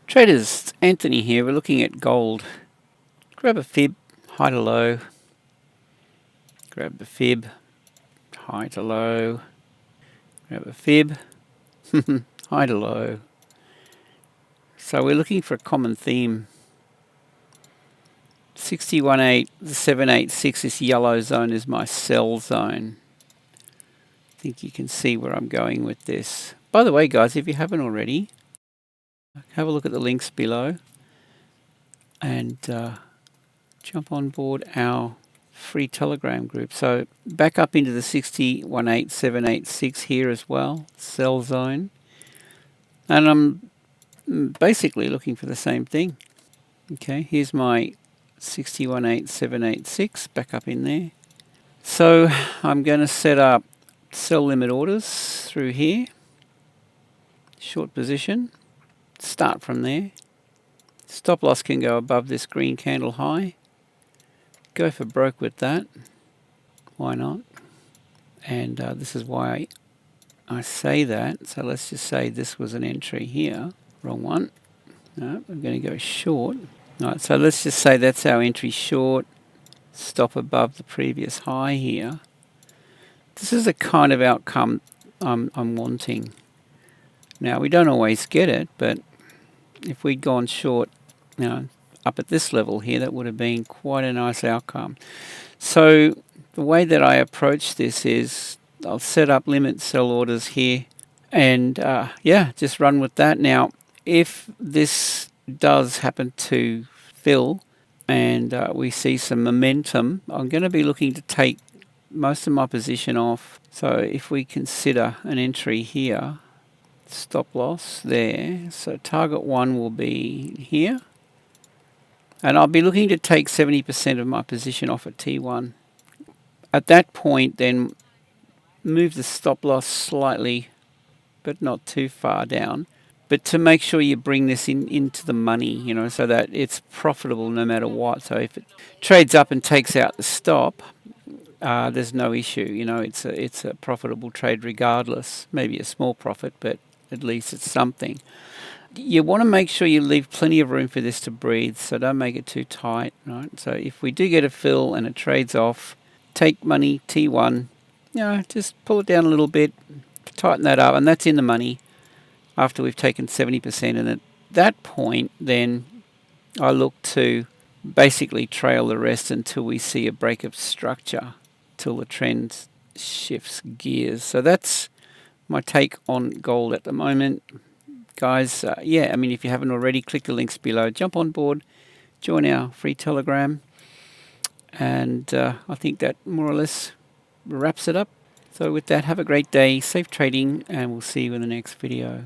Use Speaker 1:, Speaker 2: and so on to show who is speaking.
Speaker 1: Traders, Anthony here. We're looking at gold. Grab a fib, high to low. Grab the fib, high to low. Grab a fib, high to low. So we're looking for a common theme. 61.786, this yellow zone is my sell zone. I think you can see where I'm going with this. By the way, guys, if you haven't already, have a look at the links below and jump on board our free Telegram group. So back up into the 61.8786 here as well, sell zone. And I'm basically looking for the same thing. Okay, here's my 61.8786, back up in there. So I'm going to set up sell limit orders through here. Short position. Start from there. Stop loss can go above this green candle high. Go for broke with that. Why not? And this is why I say that. So let's just say this was an entry here. Wrong one. No, I'm going to go short. All right, so let's just say that's our entry short. Stop above the previous high here. This is the kind of outcome I'm wanting. Now, we don't always get it, but if we'd gone short, up at this level here, that would have been quite a nice outcome. So the way that I approach this is I'll set up limit sell orders here and just run with that. Now, if this does happen to fill and we see some momentum, I'm going to be looking to take most of my position off. So if we consider an entry here, stop loss there, so target one will be here, and I'll be looking to take 70% of my position off at T1. At that point, then move the stop loss slightly, but not too far down, but to make sure you bring this into the money, so that it's profitable no matter what. So if it trades up and takes out the stop, there's no issue. It's a profitable trade regardless. Maybe a small profit, but at least it's something. You want to make sure you leave plenty of room for this to breathe, so don't make it too tight, right? So if we do get a fill and it trades off, take money, T1, just pull it down a little bit, tighten that up, and that's in the money after we've taken 70%. And at that point, then I look to basically trail the rest until we see a break of structure, till the trend shifts gears. So that's my take on gold at the moment. Guys, if you haven't already, click the links below. Jump on board, join our free Telegram. And I think that more or less wraps it up. So with that, have a great day, safe trading, and we'll see you in the next video.